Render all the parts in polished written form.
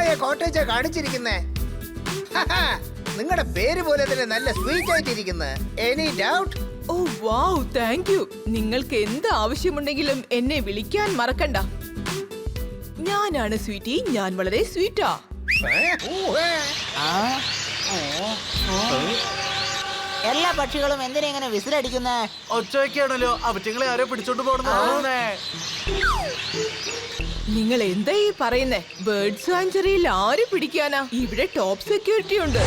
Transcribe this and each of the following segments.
അടിപൊളിയായ കോട്ടേജാ കാണിച്ചിരിക്കുന്നേ. നിങ്ങളുടെ പേര് പോലെ തന്നെ നല്ല സ്വീറ്റ് ആയിട്ടിരിക്കുന്നത്. Any doubt? Oh wow, thank you. നിങ്ങൾക്ക് എന്ത് ആവശ്യമുണ്ടെങ്കിലും എന്നെ വിളിക്കാൻ മറക്കണ്ട. ഞാനാണ് സ്വീറ്റി, ഞാൻ വളരെ സ്വീറ്റാ. എല്ലാ പക്ഷികളും എന്തിനാ ഇങ്ങനെ വിസിലടിക്കുന്നേ? ഒച്ചവയ്ക്കാണല്ലോ, അവറ്റങ്ങളെ ആരോ പിടിച്ചോണ്ട് പോകണമെന്ന്. നിങ്ങൾ എന്താ ഈ പറയുന്നേ? ബേർഡ് സാഞ്ചുറിയിൽ ആര് പിടിക്കാനാ? ഇവിടെ ടോപ്പ് സെക്യൂരിറ്റി ഉണ്ട്.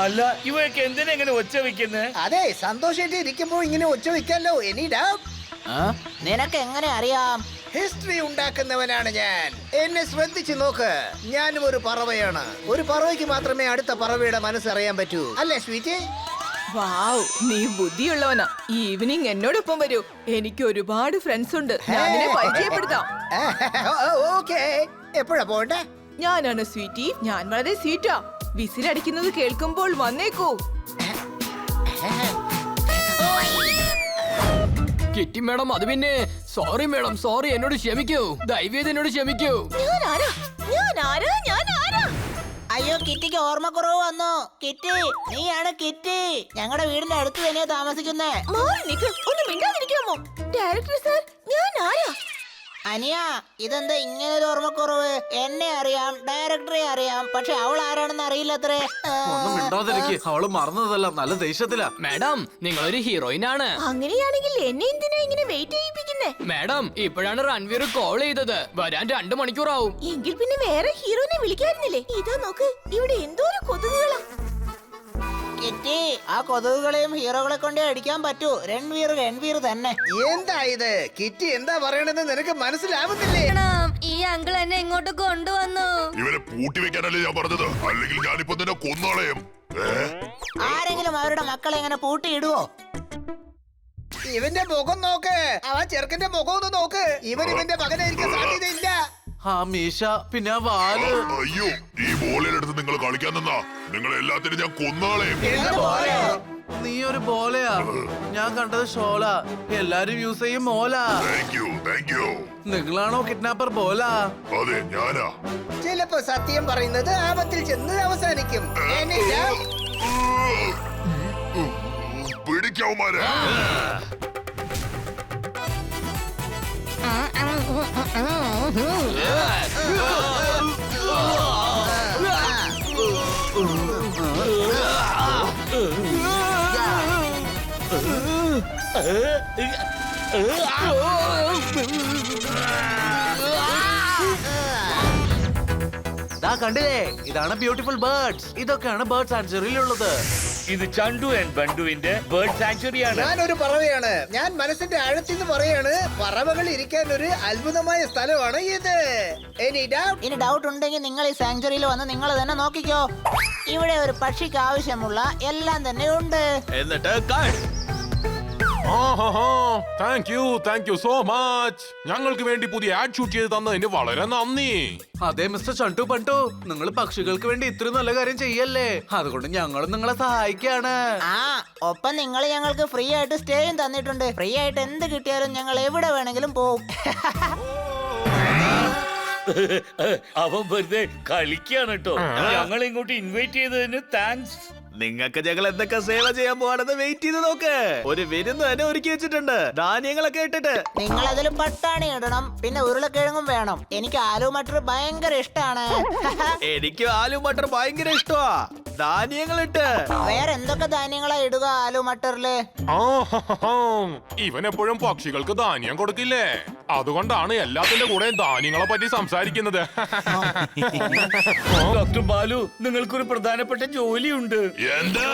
അല്ല, ഇവയൊക്കെ എന്തിനാ ഇങ്ങനെ ഒച്ച വെക്കുന്നേ? അതെ, സന്തോഷായിട്ട് ഇരിക്കുമ്പോ ഇങ്ങനെ ഒച്ച വെക്കാലോ. Any doubt? നിനക്ക് എങ്ങനെ അറിയാം? ഹിസ്റ്ററി ഉണ്ടാക്കുന്നവനാണ് ഞാൻ. എന്നെ ശ്രദ്ധിച്ചു നോക്ക്. ഞാനും ഒരു പറവയാണ്. ഒരു പറവയ്ക്ക് മാത്രമേ അടുത്ത പറവയുടെ മനസ്സറിയാൻ പറ്റൂ, അല്ലേ സ്വീറ്റ്? വാവ്, നീ ബുദ്ധിയുള്ളവനാ. ഈവനിങ് എന്നോടൊപ്പം വരൂ. എനിക്ക് ഒരുപാട് ഫ്രണ്ട്സ് ഉണ്ട്. ഞാൻ നിന്നെ പരിചയപ്പെടുത്താം. ഓക്കേ, എപ്പോഴാ പോണ്ടേ? ഞാനാണ് സ്വീറ്റി, ഞാൻ വളരെ സ്വീറ്റാ. വിസിലടിക്കുന്നത് കേൾക്കുമ്പോൾ വന്നേക്കൂ. കിറ്റി മേഡം, അത് പിന്നെ സോറി മേഡം, സോറി, എന്നോട് ക്ഷമിക്കൂ, ദയവേത് എന്നോട് ക്ഷമിക്കൂ. അയ്യോ, കിറ്റിക്ക് ഓർമ്മക്കുറവ് വന്നു. കിറ്റി, നീയാണ് കിറ്റി. ഞങ്ങളുടെ വീടിന്റെ അടുത്ത് തന്നെയാ താമസിക്കുന്നേ. അനിയ, ഇതെന്താ ഇങ്ങനെ ഒരു ഓർമ്മക്കുറവ്? എന്നെ അറിയാം, ഡയറക്ടറെ അറിയാം, പക്ഷെ അവൾ ആരാണെന്ന് അറിയില്ലത്രേ. ഒന്നും മിണ്ടാതിരിക്ക്, അവള് മറന്നതല്ല, നല്ല ദേഷ്യത്തിലാ. മേഡം, നിങ്ങളൊരു ഹീറോയിൻ ആണ്. അങ്ങനെയാണെങ്കിൽ എന്നെ എന്തിനാ ഇങ്ങനെ വെയിറ്റ് ചെയ്യിപ്പിക്കുന്നേ? മേഡം, ഇപ്പോഴാണ് രൺവീർ കോൾ ചെയ്തത്. വരാൻ 2 മണിക്കൂറാവും. എങ്കിൽ പിന്നെ വേറെ ഹീറോനെ വിളിക്കായിരുന്നില്ലേ? ഇതാ നോക്ക്, ഇവിടെ എന്തോ ഒരു കൊതുകുകളാ. കിറ്റി, ആ കൊതുകുകളെയും ഹീറോകളെ കൊണ്ടേ അടിക്കാൻ പറ്റൂ. രൺവീർ തന്നെ. എന്താ ഇത്? കിറ്റി എന്താ പറയണെന്ന് നിനക്ക് മനസ്സിലാവുന്നില്ലേ? ഈ അങ്കിൾ എന്നെ ഇങ്ങോട്ട് കൊണ്ടുവന്നു. ഇവരെ പൂട്ടി വെക്കാനല്ലേ ഞാൻ പറഞ്ഞത്, അല്ലെങ്കിൽ ഞാനിപ്പോ തന്നെ കൊന്നോളയും. ആരെങ്കിലും അവരുടെ മക്കളെ എങ്ങനെ പൂട്ടിയിടുവോ? ഇവന്റെ മുഖം നോക്ക്, ആ ചെറുക്കന്റെ മുഖം ഒന്ന് നോക്ക്. ഇവന്റെ മകനായിരിക്കാൻ സാധ്യതയില്ല. ആ മീശ, പിന്നെ ആ വാല്. അയ്യോ, ഈ ബോളിലെടുത്ത് നിങ്ങൾ കളിക്കാൻ നിന്നാ നിങ്ങൾ എല്ലാത്തിനും ഞാൻ കൊന്നോളയും. നീ ഒരു ബോലയാ, ഞാൻ കണ്ടത് ഷോലാ. എല്ലാരും യൂസ് ചെയ്യും മോലാ. Thank you. നിങ്ങളാണോ കിഡ്നാപ്പർ ബോല? അതെ, ഞാനാ. ചിലപ്പോ സത്യം പറയുന്നത് ആപത്തിൽ ചെന്ന് അവസാനിക്കും. Any doubt? പിടിക്കാവുമാരെ. കണ്ടില്ലേ, ഇതാണ് ബ്യൂട്ടിഫുൾ ബേർഡ്സ്. ഇതൊക്കെയാണ് ബേർഡ് സാങ്ച്വറിയിലുള്ളത്. ഇത് ചണ്ടു ആൻഡ് ബണ്ടുവിന്റെ ബേർഡ് സാങ്ച്വറിയാണ്. ഞാനൊരു പറവയാണ്. ഞാൻ മനസ്സിന്റെ ആഴത്തിന്ന് പറയാണ്, പറവകൾ ഇരിക്കാൻ ഒരു അത്ഭുതമായ സ്ഥലമാണ് ഇത്. Any doubt? ഇനി ഡൗട്ട് ഉണ്ടെങ്കിൽ നിങ്ങൾ ഈ സാങ്ച്വറിയിൽ വന്ന് നിങ്ങൾ തന്നെ നോക്കിക്കോ. ഇവിടെ ഒരു പക്ഷിക്ക് ആവശ്യമുള്ള എല്ലാം തന്നെ ഉണ്ട്. എന്നിട്ട് താങ്ക് യു സോ മച്ച്. ഞങ്ങൾക്ക് വേണ്ടി പുതിയ ആഡ് ഷൂട്ട് ചെയ്ത് തന്നതിന് വളരെ നന്ദി. അതെ മിസ്റ്റർ ചണ്ടു പണ്ടു, നിങ്ങൾ പക്ഷികൾക്ക് വേണ്ടി ഇത്രയും നല്ല കാര്യം ചെയ്യല്ലേ, അതുകൊണ്ട് ഞങ്ങളും നിങ്ങളെ സഹായിക്കാണ്. ഒപ്പം നിങ്ങൾ ഞങ്ങൾക്ക് ഫ്രീ ആയിട്ട് സ്റ്റേയും തന്നിട്ടുണ്ട്. ഫ്രീ ആയിട്ട് എന്ത് കിട്ടിയാലും ഞങ്ങൾ എവിടെ വേണമെങ്കിലും പോവും. അവൻ വെറുതെ കളിക്കാണ് കേട്ടോ. ഞങ്ങൾ ഇങ്ങോട്ട് ഇൻവൈറ്റ് ചെയ്തതിന് താങ്ക്സ്. നിങ്ങൾക്ക് ഞങ്ങൾ എന്തൊക്കെ സേവ ചെയ്യാൻ പോവാണെന്ന് വെയിറ്റ് ചെയ്ത് നോക്ക്. ഒരു വിരുന്ന് തന്നെ ഒരുക്കി വെച്ചിട്ടുണ്ട്, ധാന്യങ്ങളൊക്കെ ഇട്ടിട്ട്. നിങ്ങൾ അതിൽ പട്ടാണി ഇടണം, പിന്നെ ഉരുളക്കിഴങ്ങും വേണം. എനിക്ക് ആലു മട്ടർ ഭയങ്കര ഇഷ്ടമാണ്. എനിക്ക് ആലു മട്ടർ ഭയങ്കര ഇഷ്ടമാ. ധാന്യങ്ങൾ ഇട്ട്. വേറെ എന്തൊക്കെ ധാന്യങ്ങളാ ഇടുക ആലു മട്ടറില്? ഇവൻ എപ്പോഴും പക്ഷികൾക്ക് ധാന്യം കൊടുക്കില്ലേ, അതുകൊണ്ടാണ് എല്ലാത്തിന്റെ കൂടെ ധാന്യങ്ങളെ പറ്റി സംസാരിക്കുന്നത്. ഡോക്ടർ ബാലു, നിങ്ങൾക്കൊരു പ്രധാനപ്പെട്ട ജോലിയുണ്ട്. എന്ത്?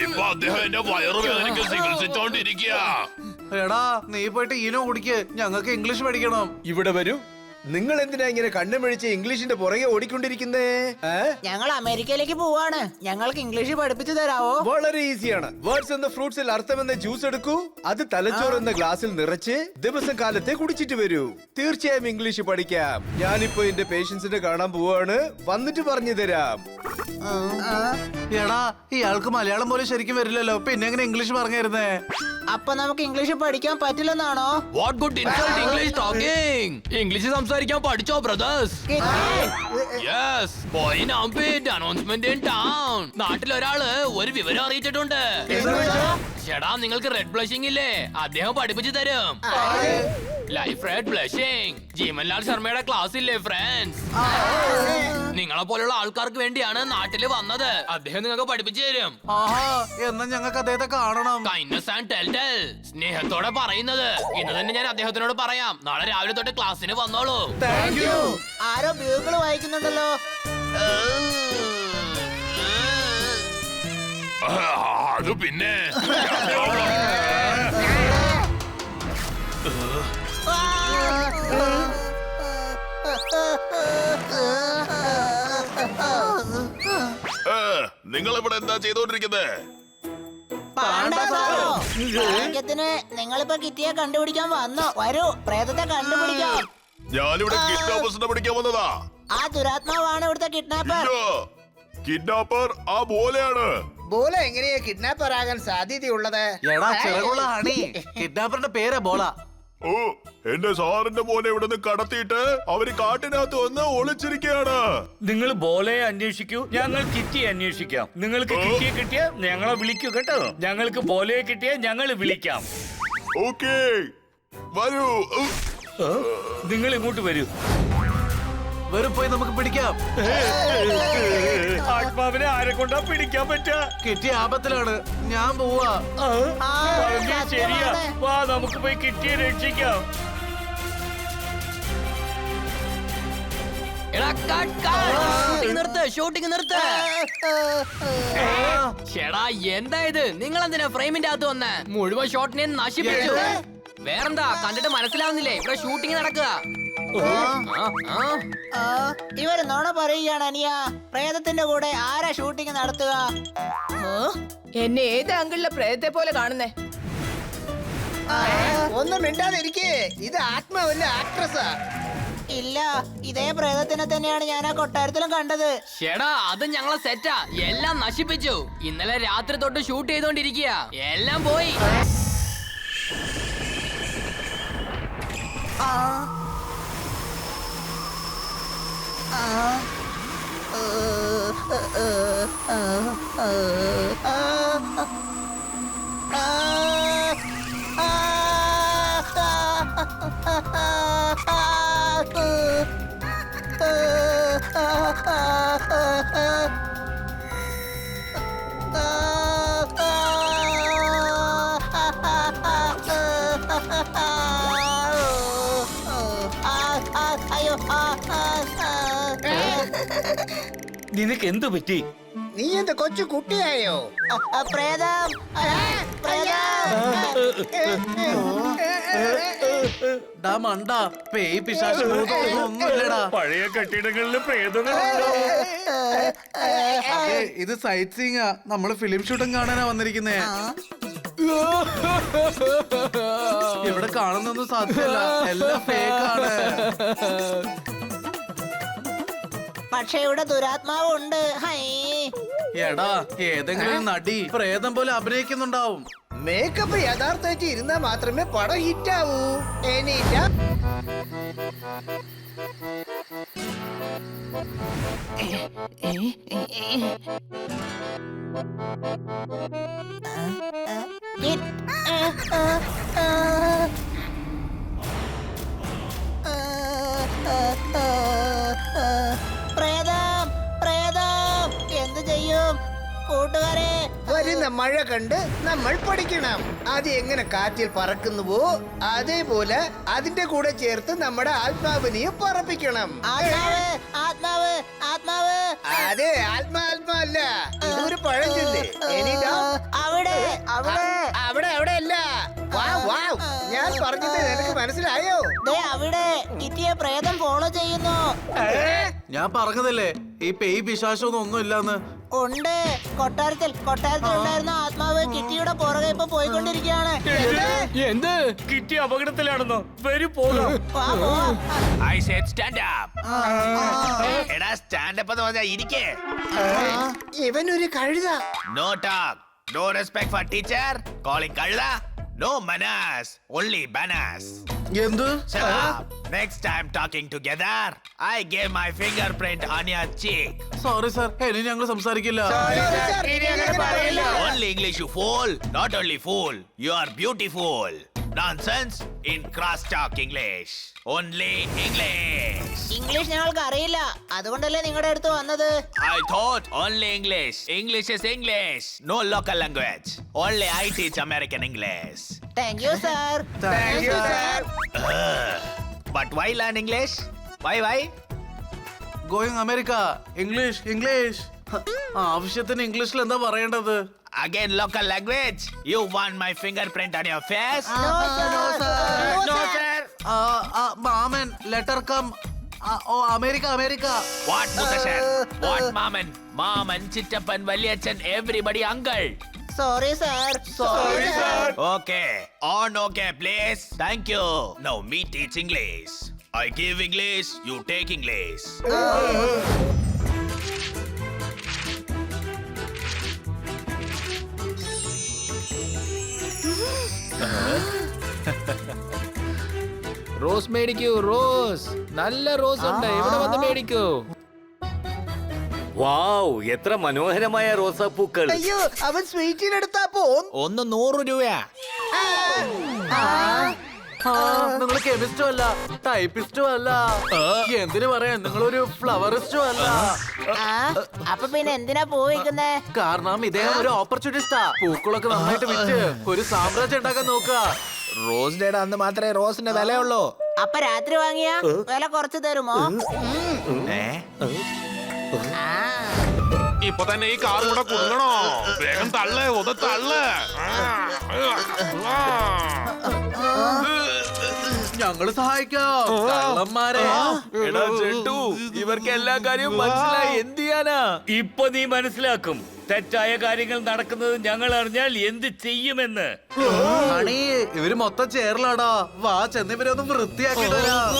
ഇപ്പൊ അദ്ദേഹം എന്റെ വയറുവേദനയ്ക്ക് ചികിത്സിച്ചോണ്ടിരിക്കുക. എടാ, നീ പോയിട്ട് ഈനോ കുടിക്ക്, ഞങ്ങൾക്ക് ഇംഗ്ലീഷ് പഠിക്കണം. ഇവിടെ വരൂ. നിങ്ങൾ എന്തിനാ ഇങ്ങനെ കണ്ണുമിഴിച്ച് ഇംഗ്ലീഷിന്റെ പുറകെ ഓടിക്കൊണ്ടിരിക്കുന്നേ? ഞങ്ങൾ അമേരിക്കയിലേക്ക് പോവാണ്. ഞങ്ങൾക്ക് ഇംഗ്ലീഷ് പഠിപ്പിച്ചു തരാവോ? വളരെ ഈസിയാണ്. വേർഡ്സ് എന്ന ഫ്രൂട്ട്സിൽ അർത്ഥമെന്ന ജ്യൂസ് എടുക്കൂ, അത് തലച്ചോറ് എന്ന ഗ്ലാസ്സിൽ നിറച്ച് ദിവസം കാലത്തെ കുടിച്ചിട്ട് വരൂ. തീർച്ചയായും ഇംഗ്ലീഷ് പഠിക്കാം. ഞാനിപ്പോ എന്റെ പേഷ്യൻസിനെ കാണാൻ പോവാണ്, വന്നിട്ട് പറഞ്ഞു തരാം. എടാ, ഇയാൾക്ക് മലയാളം പോലും ശരിക്കും വരില്ലല്ലോ, പിന്നെ എങ്ങനെ ഇംഗ്ലീഷ് പറഞ്ഞിരുന്നേ? അപ്പൊ നമുക്ക് ഇംഗ്ലീഷ് പഠിക്കാൻ പറ്റില്ലെന്നാണോ? What good insult English talking. English സംസാരിക്കാൻ പഠിച്ചോ ബ്രദേഴ്സ്? യെസ്, ബോയ് നാംപിറ്റ് അനൗൺസ്മെന്റ് ഇൻ ടൗൺ. നാട്ടിൽ ഒരാള് ഒരു വിവരം അറിയിച്ചിട്ടുണ്ട്. ചേടാ, നിങ്ങൾക്ക് റെഡ് ബ്ലഷിംഗ് ഇല്ലേ? അദ്ദേഹം പഠിപ്പിച്ചു തരും. ലൈഫ് റെഡ് ബ്ലഷിംഗ് ജീവൻലാൽ ശർമ്മയുടെ ക്ലാസ് ഇല്ലേ ഫ്രണ്ട്സ്? നിങ്ങളെ പോലുള്ള ആൾക്കാർക്ക് വേണ്ടിയാണ് നാട്ടില് വന്നത്. അദ്ദേഹം നിങ്ങൾക്ക് പഠിപ്പിച്ചു തരും. ആഹാ, എന്നാ ഞങ്ങൾക്ക് അദ്ദേഹത്തെ കാണണം. കൈൻഡ്നസ് ആൻഡ് ടെൽ സ്നേഹത്തോടെ പറയുന്നത്. ഇന്ന് തന്നെ ഞാൻ അദ്ദേഹത്തിനോട് പറയാം. നാളെ രാവിലെ തൊട്ട് ക്ലാസ്സിന് വന്നോളൂ. ആരോ ബ്യൂഗിള് വായിക്കുന്നുണ്ടല്ലോ. അത് പിന്നെ നിങ്ങൾ ഇവിടെ എന്താ ചെയ്തോണ്ടിരിക്കുന്നത്? ഭാഗ്യത്തിന് നിങ്ങളിപ്പോ കിറ്റിയെ കണ്ടുപിടിക്കാൻ വന്നോ. വരൂ, പ്രേതത്തെ കണ്ടുപിടിക്കാം. ഞാനിവിടെ കിഡ്നാപ്പേഴ്സിനെ പിടിക്കാൻ വന്നതാ. ആ ദുരാത്മാവാണ് ഇവിടുത്തെ കിഡ്നാപ്പർ. കിഡ്നാപ്പർ ആ ബോലെയാണ്. ബോല എങ്ങനെയാ കിഡ്നാപ്പർ ആകാൻ സാധ്യതയുള്ളത്? എടാ, ചിറകുള്ള ഹണി. കിഡ്നാപ്പറിന്റെ പേരാ ബോള. ഓ, എന്റെ സാറിന്റെ മോനെ ഇവിടെ നിന്ന് കടത്തിയിട്ട് അവര് കാട്ടിനകത്ത് വന്ന് ഒളിച്ചിരിക്കുകയാണ്. നിങ്ങൾ ബോലയെ അന്വേഷിക്കൂ, ഞങ്ങൾ കിറ്റിയെ അന്വേഷിക്കാം. നിങ്ങൾക്ക് കിറ്റിയെ കിട്ടിയ ഞങ്ങളെ വിളിക്കൂ കേട്ടോ. ഞങ്ങൾക്ക് ബോലയെ കിട്ടിയ ഞങ്ങൾ വിളിക്കാം. ഓക്കേ, വരൂ. നിങ്ങൾ ഇങ്ങോട്ട് വരൂ. വരും, പോയി നമുക്ക് പിടിക്കാം. ആത്മാവിനെ ആരെ കൊണ്ടാ പിടിക്കാൻ പറ്റാ? കിറ്റിയ ആപത്തിലാണ്. ഞാൻ പോവാ. പറഞ്ഞത് ശരിയാ. വാ, നമുക്ക് പോയി കിറ്റിയെ രക്ഷിക്കാം. ഷൂട്ടിംഗ് നിർത്ത്. ചേടാ, എന്താ ഇത്? നിങ്ങൾ എന്തിനാ ഫ്രെയിമിന്റെ അകത്ത് വന്ന് മുഴുവൻ ഷോട്ടിനെ നശിപ്പിച്ചു? വേറെന്താ, കണ്ടിട്ട് മനസ്സിലാവുന്നില്ലേ? ഇവിടെ ഷൂട്ടിംഗ് നടക്കുക. ഇവര് നുണ പറയുകയാണ് അനിയ. പ്രേതത്തിന്റെ കൂടെ ആരാ ഷൂട്ടിംഗ് നടത്തുക? എന്നെ ഏത് ആംഗിളിലെ പ്രേതത്തെ പോലെ കാണുന്നേ? ഒന്നും മിണ്ടാതിരിക്കേ. ഇത് ആത്മാവല്ല, ആക്ട്രസാ. ഇല്ല, ഇതേ പ്രേതത്തിനെ തന്നെയാണ് ഞാൻ ആ കൊട്ടാരത്തിലും കണ്ടത്. ചേടാ, അത് ഞങ്ങളെ സെറ്റാ. എല്ലാം നശിപ്പിച്ചു. ഇന്നലെ രാത്രി തൊട്ട് ഷൂട്ട് ചെയ്തോണ്ടിരിക്കുക. എല്ലാം പോയി. അയ്യോ, നിനക്ക് എന്ത് പറ്റി? നീ എന്താ കൊച്ചു കുട്ടിയായോ? പ്രേതം, ഡാ മണ്ട, പേയ് പിശാച് ഒന്നുമില്ലടാ. പഴയ കെട്ടിടങ്ങളില് പ്രേതങ്ങളുണ്ടോ? ഇത് സൈറ്റ് സീയിങ്ങാ. നമ്മള് ഫിലിം ഷൂട്ടും കാണാനാ വന്നിരിക്കുന്നേ. ഇവിടെ കാണുന്നൊന്നും സാധ്യമല്ല. എല്ലാം ഫേക്കാണ്. പക്ഷെ ഇവിടെ ദുരാത്മാവുണ്ട്. ഹൈ, എടാ, ഏതെങ്കിലും നടി പ്രേതം പോലെ അഭിനയിക്കുന്നുണ്ടാവും. മേക്കപ്പ് യഥാർത്ഥമായിട്ട് ഇരുന്നാ മാത്രമേ പടം ഹിറ്റാവൂ. എണീറ്റ പ്രേതം, പ്രേതം, എന്ത് ചെയ്യും കൂട്ടുകാരെ? വരുന്ന മഴ കണ്ട് നമ്മൾ പഠിക്കണം. അത് എങ്ങനെ കാറ്റിൽ പറക്കുന്നുവോ അതേപോലെ അതിന്റെ കൂടെ ചേർത്ത് നമ്മുടെ ആത്മാവിനെയും പറപ്പിക്കണം. ആത്മാവ്, ആത്മാവ്, ആത്മാവ്. അതെ, ആത്മാല്ല, ഇതൊരു പഴഞ്ചൊല്ല്. എണീറ്റാ. അവിടെ, അവിടെ, അവിടെ അവിടെ അല്ല. ഞാൻ പറഞ്ഞത് നിനക്ക് മനസ്സിലായോ? ദേ അവിടെ കിറ്റിയെ പ്രേതം ഫോളോ ചെയ്യുന്നു. ഞാൻ പറഞ്ഞതല്ലേ, ഈ പേയ് പിശാചൊന്നും ഒന്നും ഇല്ലാന്ന്. ഉണ്ട്, കൊട്ടാരത്തിൽ ഉണ്ടായിരുന്ന ആത്മാവ് കിറ്റിയുടെ പുറകെ ഇപ്പൊ പോയിക്കൊണ്ടിരിക്കുകയാണ്. എന്ത്? കിറ്റി അപകടത്തിലാണെന്നോ? വരൂ പോകാം. വാ, പോവാം. ഇവനൊരു കഴുത. No talk. No respect for teacher. Calling Kalla. No manners, only banners. എന്ത് Shut up. Next time talking together, I gave my fingerprint on your cheek. Sorry sir ഇനി ഞങ്ങൾ സംസാരിക്കില്ല. Only English, you fool. Not only fool, you are beautiful. Nonsense in cross-talk English. Only English. English ഞങ്ങൾക്ക് അറിയില്ല, അതുകൊണ്ടല്ലേ നിങ്ങളുടെ അടുത്ത് വന്നത്. I thought only English. English is English. No local language. Only I teach American English. Thank you sir. But why learn English? Why? Going American English ആവശ്യത്തിന് ഇംഗ്ലീഷിൽ എന്താ പറയേണ്ടത്? Again local language. You want my fingerprint on your face? No, sir. മാമൻ letter come. America. What Mutashan? What Maman? Maman, Chittappan, Valiachan, everybody uncle. Sorry, sir. Sorry, sir. Okay. On okay, please. Thank you. Now me teach English. I give English, you take English. Rose മേടിക്കൂ, rose. നല്ല rose ഉണ്ട്, ഇവിടെ വന്ന് മേടിക്കൂ. വാവ്, എത്ര മനോഹരമായ റോസാപ്പൂക്കൾ. അയ്യോ, അവൻ സ്വീറ്റിനെടുത്താ പോം. ഒന്ന് 100 രൂപയാ. നിങ്ങൾ കെമിസ്റ്റും അല്ല, ടൈപ്പിസ്റ്റും അല്ല, എന്തിനു പറയാൻ നിങ്ങളൊരു ഫ്ലവറിസ്റ്റും അല്ല. അപ്പൊ പിന്നെ എന്തിനാ പോയിക്കുന്നേ? കാരണം ഇദ്ദേഹം ഒരു ഓപ്പർച്യൂണിസ്റ്റാ. പൂക്കളൊക്കെ നന്നായിട്ട് വിറ്റ് ഒരു സാമ്രാജ്യം ഉണ്ടാക്കാൻ നോക്കുക. റോസ് ഡേയുടെ അന്ന് മാത്രമേ റോസിന്റെ വിലയുള്ളൂ. അപ്പൊ രാത്രി വാങ്ങിയ വില കുറച്ച് തരുമോ? ഇപ്പൊ തന്നെ ഈ കാർ കൂടെ കുടുങ്ങണോ? വേഗം തള്ളേ, ഒന്ന് തള്ളേ. ഞങ്ങള് സഹായിക്കാം കള്ളന്മാരെ. എടാ ചെട്ടു, ഇവർക്ക് എല്ലാ കാര്യവും മനസ്സിലായി. എന്ത് ചെയ്യാനാ? ഇപ്പൊ നീ മനസ്സിലാക്കും തെറ്റായ കാര്യങ്ങൾ നടക്കുന്നത് ഞങ്ങൾ അറിഞ്ഞാൽ എന്ത് ചെയ്യുമെന്ന്. അണി, ഇവര് മൊത്തം ചേരലാടാ. വാ, ചെന്നിവരെ ഒന്ന് വൃത്തിയാക്കിട്ട് വരാം.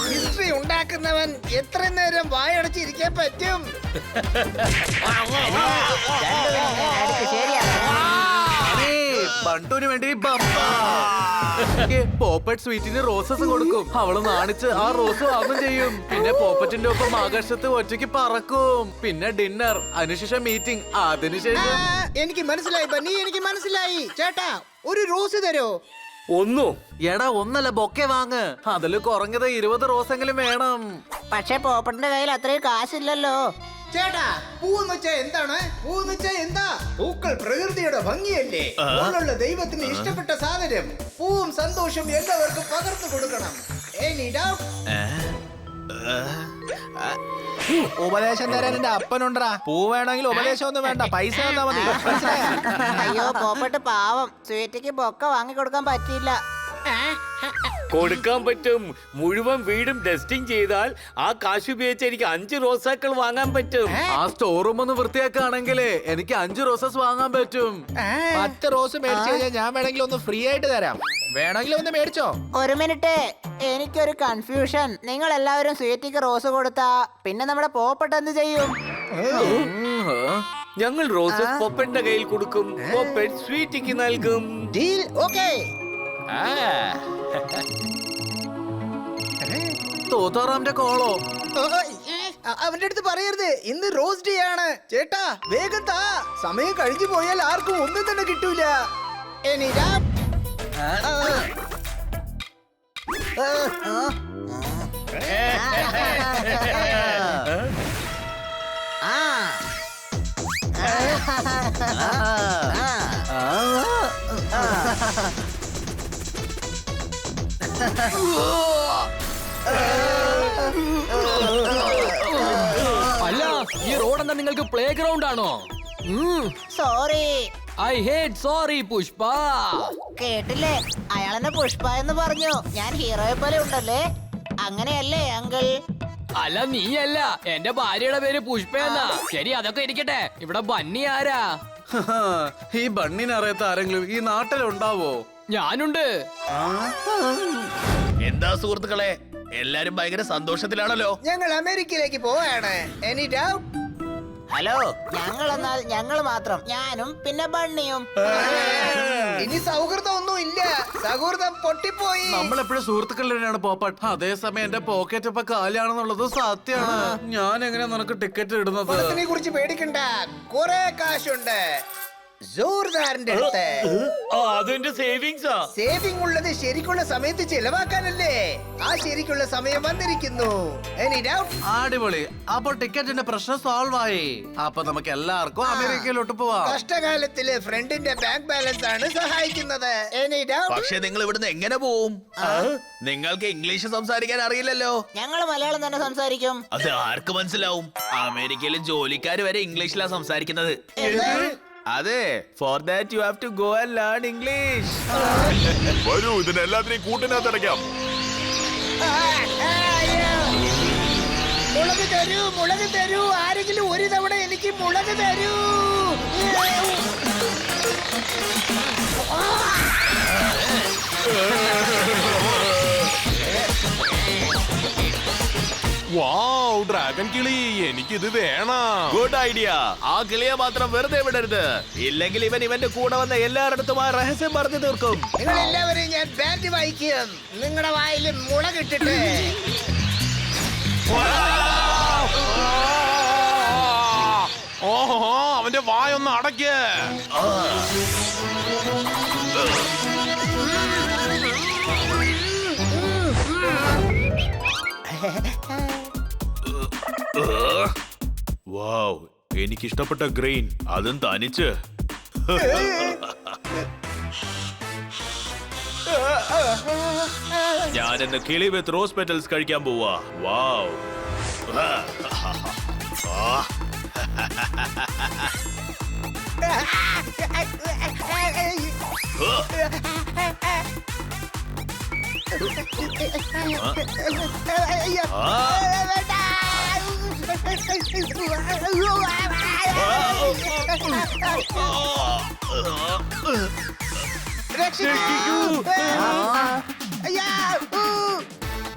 ഹിസ്റ്ററി ഉണ്ടാക്കുന്നവൻ എത്ര നേരം വായടച്ചിരിക്കാൻ പറ്റും? ബണ്ടുവിന് വേണ്ടി പോപ്പറ്റ് സ്വീറ്റിന് റോസസ് കൊടുക്കും. അവള് നാണിച്ച് ആ റോസ് വാങ്ങും ചെയ്യും. പിന്നെ പോപ്പറ്റിന്റെ ഒപ്പം ആകാശത്ത് ഒറ്റയ്ക്ക് പറക്കും. പിന്നെ ഡിന്നർ, അതിനുശേഷം മീറ്റിംഗ്, അതിനുശേഷം എനിക്ക് മനസ്സിലായി ബണ്ണി, എനിക്ക് മനസ്സിലായി. ചേട്ടാ, ഒരു റോസ് തരോ? എടാ ഒന്നല്ല, ബൊക്കെ വാങ്ങ്. അതില് കുറഞ്ഞത് 20 റോസെങ്കിലും വേണം. പക്ഷെ പോപ്പട്ടിന്റെ കയ്യിൽ അത്രയും കാശില്ലല്ലോ. ചേട്ടാ, പൂവെന്ന് വെച്ചാ എന്താണ്? പൂവെന്ന് വെച്ചാ എന്താ? പൂക്കൾ പ്രകൃതിയുടെ ഭംഗിയല്ലേ? പൂവുള്ള ദൈവത്തിന് ഇഷ്ടപ്പെട്ട സാധനം. പൂവും സന്തോഷം എല്ലാവർക്കും പകർന്നു കൊടുക്കണം. Any doubt? ഉപദേശം തരാൻ എന്റെ അപ്പനുണ്ടാ. പൂ വേണമെങ്കിൽ ഉപദേശം ഒന്നും വേണ്ട, പൈസ തന്നാ മതി. അയ്യോ, പോപ്പട്ട് പാവം. സ്വീറ്റിക്ക് ബൊക്ക വാങ്ങി കൊടുക്കാൻ പറ്റിയില്ല. കൊടുക്കാൻ പറ്റും. മുഴുവൻ വീടും ടെസ്റ്റിംഗ് ചെയ്താൽ ആ കാശ് ഉപയോഗിച്ച് എനിക്ക് 5 റോസാക്കൾ വാങ്ങാൻ പറ്റും. ആ സ്റ്റോർ റൂം ഒന്ന് വൃത്തിയാക്കുകയാണെങ്കിലേ എനിക്ക് 5 റോസസ് വാങ്ങാൻ പറ്റും. 10 റോസ് മേടിച്ചു കഴിഞ്ഞാൽ ഞാൻ വേണമെങ്കിൽ ഒന്ന് ഫ്രീ ആയിട്ട് തരാം. വേണമെങ്കിൽ ഒന്ന് മേടിച്ചോ. ഒരു മിനിറ്റ്, എനിക്കൊരു കൺഫ്യൂഷൻ. നിങ്ങൾ എല്ലാവരും സ്വീറ്റിക്ക് റോസ് കൊടുത്താ പിന്നെ നമ്മുടെ പോപ്പട്ട് എന്ത് ചെയ്യും? ഞങ്ങൾ റോസസ് പൊപ്പന്റെ കയ്യിൽ കൊടുക്കും. പൊപ്പറ്റ് സ്വീറ്റിക്ക് നൽകും. Deal okay. തോത്താറാമിന്റെ കോളോ? അവന്റെ അടുത്ത് പറയരുത്, ഇന്ന് റോസ് ഡേ ആണ്. ചേട്ടാ, വേഗം താ. സമയം കഴിഞ്ഞു പോയാൽ ആർക്കും ഒന്നും തന്നെ കിട്ടൂല. അല്ല, ഈ റോഡ് എന്താ നിങ്ങൾക്ക് പ്ലേ ഗ്രൗണ്ട് ആണോ? Sorry. I hate sorry Pushpa. കേട്ടില്ലേ, അയാളെന്നെ പുഷ്പ എന്ന് പറഞ്ഞു. ഞാൻ ഹീറോയെ പോലെ ഉണ്ടല്ലേ? അങ്ങനെയല്ലേ അങ്കിൾ? അല്ല, നീയല്ല. എന്റെ ഭാര്യയുടെ പേര് പുഷ്പ എന്നാ. ശരി, അതൊക്കെ ഇരിക്കട്ടെ. ഇവിടെ ബണ്ണി ആരാ? ഈ ബണ്ണിനെ അറിയാത്ത ആരെങ്കിലും ഈ നാട്ടിലുണ്ടാവോ? ഞാനുണ്ട്. എന്താ സുഹൃത്തുക്കളെ, എല്ലാരും ഭയങ്കര സന്തോഷത്തിലാണല്ലോ. ഞങ്ങൾ അമേരിക്കയിലേക്ക് പോവാണ്. Any doubt? ഹലോ, ഞങ്ങളെന്നാൽ ഞങ്ങൾ മാത്രം, ഞാനും പിന്നെ ബണ്ണിയും. ഇനി സൗഹൃദം ഒന്നും ഇല്ല, സൗഹൃദം പൊട്ടിപ്പോയി. നമ്മളെപ്പോഴും സുഹൃത്തുക്കളിലാണ് പോപ്പട്ട്. അതേസമയം എന്റെ പോക്കറ്റ് ഇപ്പൊ കാലിയാണെന്നുള്ളത് സത്യമാണ്. ഞാൻ എങ്ങനെയാ നിനക്ക് ടിക്കറ്റ് ഇടുന്നത്? പണത്തിനെ കുറിച്ച് പേടിക്കണ്ട, കുറെ കാശുണ്ട് ജോർദാറിന്റെ അടുത്ത്. അതെന്റെ സേവിങ്സാ. സേവിംഗ് ഉള്ളത് ശരിക്കുള്ള സമയത്ത് ചെലവാക്കാനല്ലേ? ആ ശരിക്കുള്ള സമയം വന്നിരിക്കുന്നു. Any doubt? അടിപൊളി. അപ്പൊ ടിക്കറ്റിന്റെ പ്രശ്നം സോൾവ് ആയി. അപ്പൊ നമുക്ക് എല്ലാവർക്കും അമേരിക്കയിലോട്ട് പോവാം. കഷ്ടകാലത്തില് ഫ്രണ്ടിന്റെ ബാങ്ക് ബാലൻസ് ആണ് സഹായിക്കുന്നത്. Any doubt? പക്ഷെ നിങ്ങൾ ഇവിടുന്ന് എങ്ങനെ പോവും? നിങ്ങൾക്ക് ഇംഗ്ലീഷ് സംസാരിക്കാൻ അറിയില്ലല്ലോ. ഞങ്ങൾ മലയാളം തന്നെ സംസാരിക്കും. അത് ആർക്ക് മനസ്സിലാവും? അമേരിക്കയിലെ ജോലിക്കാർ വരെ ഇംഗ്ലീഷിലാണ് സംസാരിക്കുന്നത്. അതെ, for that you have to go and learn English. വരൂ, ഇതിനെ എല്ലാത്തിനെയും കൂട്ടിനകത്ത് അടയ്ക്കാം. മുളക് തരൂ, മുളക് തരൂ, ആരെങ്കിലും ഒരു തവണ എനിക്ക് മുളക് തരൂ. വാവ്, ഡ്രാഗൺ കിളി, എനിക്കിത് വേണം. Good idea. ആ കിളിയെ മാത്രം വെറുതെ വിടരുത്, ഇല്ലെങ്കിൽ ഇവന്റെ കൂടെ വന്ന എല്ലാവരുടെ ആ രഹസ്യം പറഞ്ഞു തീർക്കും. നിങ്ങൾ എല്ലാവരെയും ഞാൻ ബാൻഡ് വായിക്കും, നിങ്ങളുടെ വായിൽ മുളകിട്ടിട്ട്. ഓഹോ, അവന്റെ വായൊന്ന് അടയ്ക്ക്. വാവ്, എനിക്കിഷ്ടപ്പെട്ട ഗ്രെയിൻ, അതും തനിച്ച്. ഞാൻ എന്നെ കിളി വിത്ത് റോസ് പെറ്റൽസ് കഴിക്കാൻ പോവാ. വാവ്.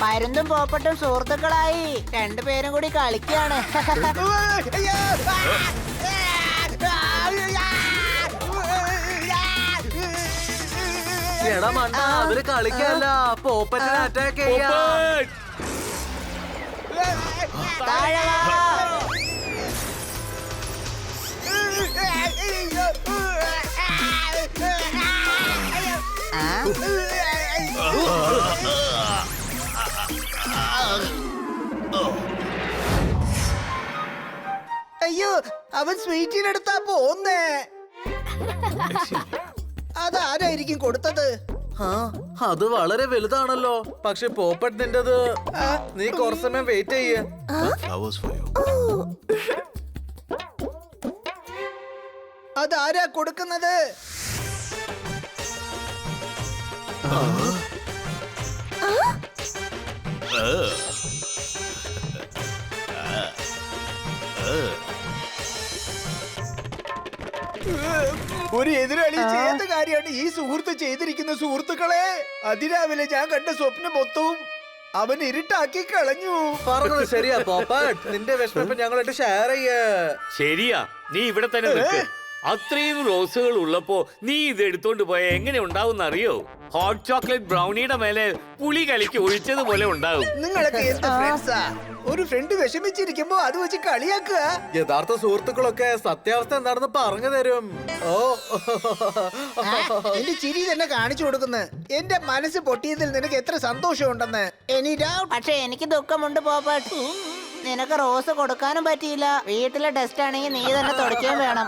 പരുന്തും പോപ്പട്ടും സുഹൃത്തുക്കളായി രണ്ടുപേരും കൂടി കളിക്കാണ്. എടാ മണ്ട, അവര് കളിക്കല്ല, പോപ്പറ്റിനെ അറ്റാക്ക് ചെയ്യാ. താഴെ വാ. അയ്യോ, അവൻ സ്വീറ്റിനെടുത്താ പോന്നേ. അതാരായിരിക്കും കൊടുത്തത്? അത് വളരെ വലുതാണല്ലോ. പക്ഷെ പോപ്പട്ട് നിന്റത്. നീ കുറച്ച് സമയം വെയിറ്റ് ചെയ്യ. അതാരാ കൊടുക്കുന്നത്? ഒരു എതിരാളി ചെയ്ത കാര്യമാണ് ഈ സുഹൃത്ത് ചെയ്തിരിക്കുന്ന. സുഹൃത്തുക്കളെ, അതിരാവിലെ ഞാൻ കണ്ട സ്വപ്നം മൊത്തവും അവൻ ഇരുട്ടാക്കി കളഞ്ഞു. പറഞ്ഞത് ശരിയാ പോപ്പട്ട്. നിന്റെ വിഷമം ഞങ്ങളായിട്ട് ഷെയർ ചെയ്യ. ശരിയാ, നീ ഇവിടെ തന്നെ നിൽക്ക്. അത്രയും റോസുകൾ ഉള്ളപ്പോ നീ ഇത് എടുത്തോണ്ട് പോയ എങ്ങനെ ഉണ്ടാവും അറിയോ? ഹോട്ട് ചോക്ലേറ്റ് ബ്രൗണിയുടെ മേലെ പുളി കലക്കി ഒഴിച്ചതുപോലെ ഉണ്ടാവും. നിങ്ങളൊക്കെ എന്ത് ഫ്രണ്ട്സാ? ഒരു ഫ്രണ്ട് വിഷമിച്ചിരിക്കുമ്പോ അത് വെച്ച് കളിയാക്കുക. യഥാർത്ഥ സുഹൃത്തുക്കളൊക്കെ സത്യാവസ്ഥ എന്താണെന്ന് പറഞ്ഞു തരും. ഓ, എന്റെ ചിരി തന്നെ കാണിച്ചു കൊടുക്കുന്നു. എന്റെ മനസ്സ് പൊട്ടിയതിൽ നിനക്ക് എത്ര സന്തോഷമുണ്ടെന്ന്. പക്ഷെ എനിക്ക് ദുഃഖമുണ്ട് പോപ്പട്ട്. നിനക്ക് റോസ് കൊടുക്കാനും പറ്റിയില്ല. വീട്ടിലെ ടെസ്റ്റ് ആണെങ്കിൽ നീ തന്നെ തുടയ്ക്കാൻ വേണം.